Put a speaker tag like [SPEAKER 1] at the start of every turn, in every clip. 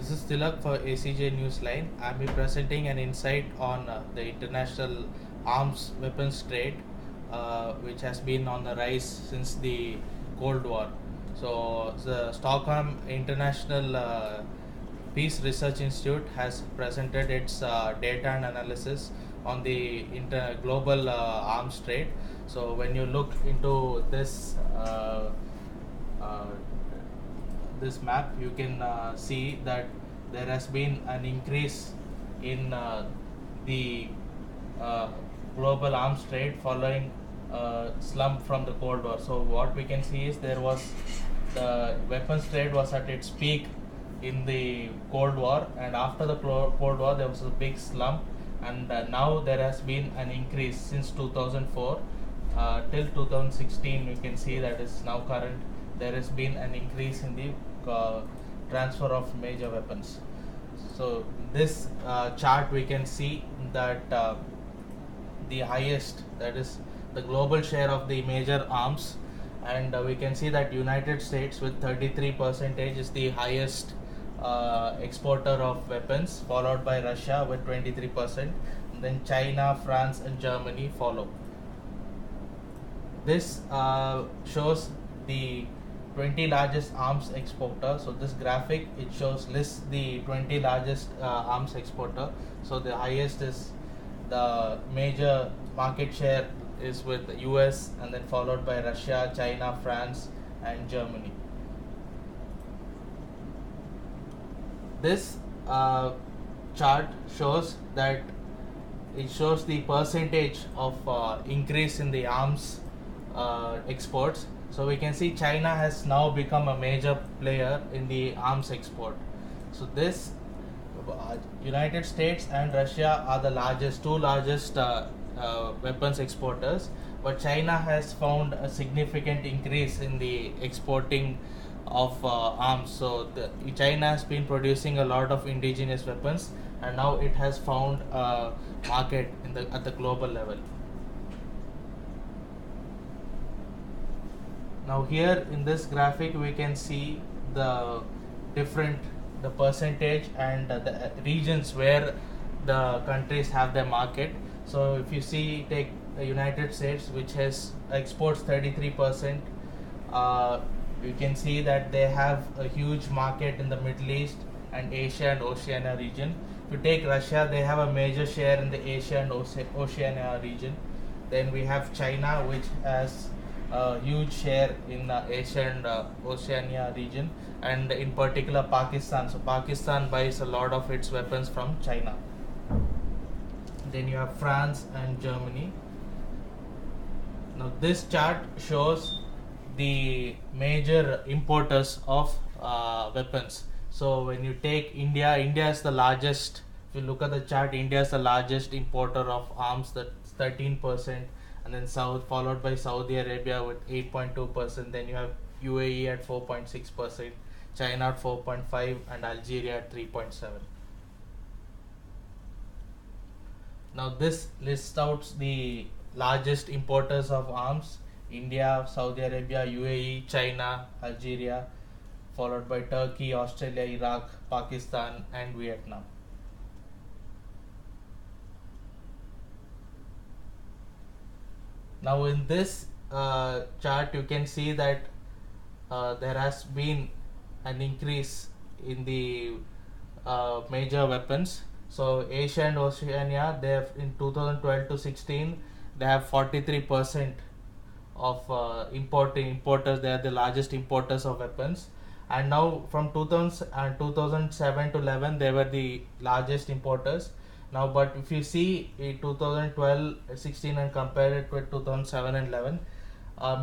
[SPEAKER 1] This is Tilak for ACJ Newsline. I'll be presenting an insight on the international arms weapons trade, which has been on the rise since the Cold War. So, the Stockholm International Peace Research Institute has presented its data and analysis on the global arms trade. So, when you look into uh, this map, you can see that there has been an increase in the uh, global arms trade following slump from the Cold War. So what we can see is the weapons trade was at its peak in the Cold War, and after the Cold War there was a big slump, and now there has been an increase since 2004 till 2016. You can see that is now current. There has been an increase in the transfer of major weapons. So this chart we can see that the highest, that is the global share of the major arms, and we can see that United States with 33% is the highest exporter of weapons, followed by Russia with 23%, and then China, France and Germany follow. This shows the 20 largest arms exporter. So this graphic, it shows lists the 20 largest arms exporter. So the highest is the major market share is with the US, and then followed by Russia, China, France and Germany. This chart shows that it shows the percentage of increase in the arms exports. So we can see China has now become a major player in the arms export. So this United States and Russia are the two largest weapons exporters, but China has found a significant increase in the exporting of arms. So China has been producing a lot of indigenous weapons, and now it has found a market at the global level. Now here in this graphic we can see the percentage and the regions where the countries have their market. So if you see, take the United States, which has exports 33%, you can see that they have a huge market in the Middle East and Asia and Oceania region. If you take Russia, they have a major share in the Asia and Oceania region. Then we have China, which has a huge share in Asia and Oceania region, and in particular Pakistan. So Pakistan buys a lot of its weapons from China. Then you have France and Germany. Now this chart shows the major importers of weapons. So when you take India, India is the largest. If you look at the chart, India is the largest importer of arms, that's 13%, and then followed by Saudi Arabia with 8.2%. Then you have UAE at 4.6%, China at 4.5%, and Algeria at 3.7%. Now this lists out the largest importers of arms: India, Saudi Arabia, UAE, China, Algeria, followed by Turkey, Australia, Iraq, Pakistan and Vietnam. Now in this chart you can see that there has been an increase in the major weapons. So Asia and Oceania, they have in 2012 to 16 they have 43% of importers. They are the largest importers of weapons, and now from 2007 to 11 they were the largest importers. Now but if you see in 2012 16 and compare it with 2007 and 11,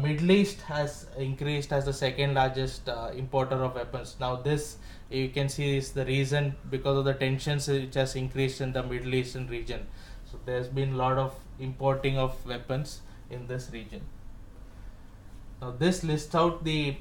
[SPEAKER 1] Middle East has increased as the second largest importer of weapons. Now this you can see is the reason because of the tensions which has increased in the Middle Eastern region. So there's been a lot of importing of weapons in this region. Now this lists out the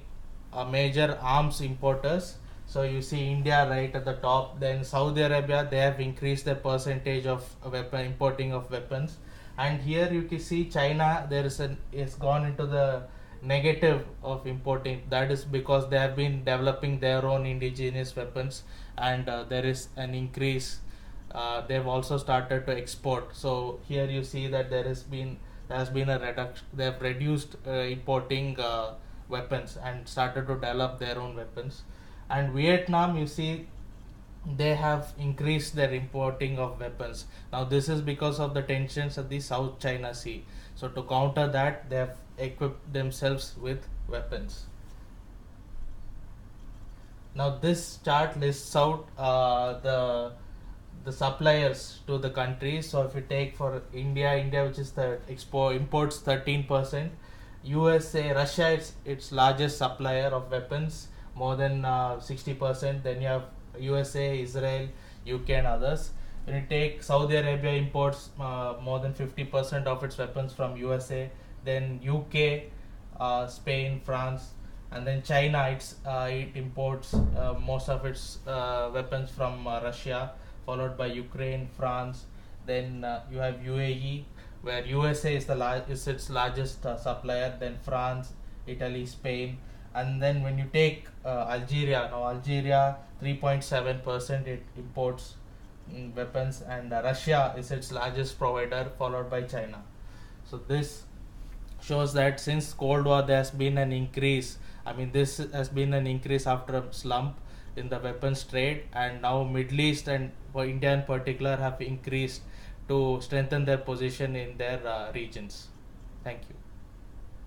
[SPEAKER 1] major arms importers. So you see India right at the top, then Saudi Arabia, they have increased their percentage of importing of weapons, and here you can see China, it's gone into the negative of importing. That is because they have been developing their own indigenous weapons, and there is an increase. They've also started to export. So here you see that there has been a reduction. They have reduced importing weapons and started to develop their own weapons. And Vietnam, you see, they have increased their importing of weapons. Now this is because of the tensions at the South China Sea. So to counter that, they have equipped themselves with weapons. Now this chart lists out the suppliers to the countries. So if you take for India, which is the imports 13%. USA, Russia is its largest supplier of weapons, more than 60%. Then you have USA, Israel, UK, and others. When you take Saudi Arabia, imports more than 50% of its weapons from USA. Then UK, Spain, France, and then China. It imports most of its weapons from Russia, followed by Ukraine, France. Then you have UAE, where USA is its largest supplier. Then France, Italy, Spain, and then when you take Algeria, now Algeria 3.7% it imports weapons, and Russia is its largest provider, followed by China. So this shows that since Cold War there has been an increase. I mean, this has been an increase after a slump in the weapons trade, and now Middle East and for India in particular have increased to strengthen their position in their regions. Thank you.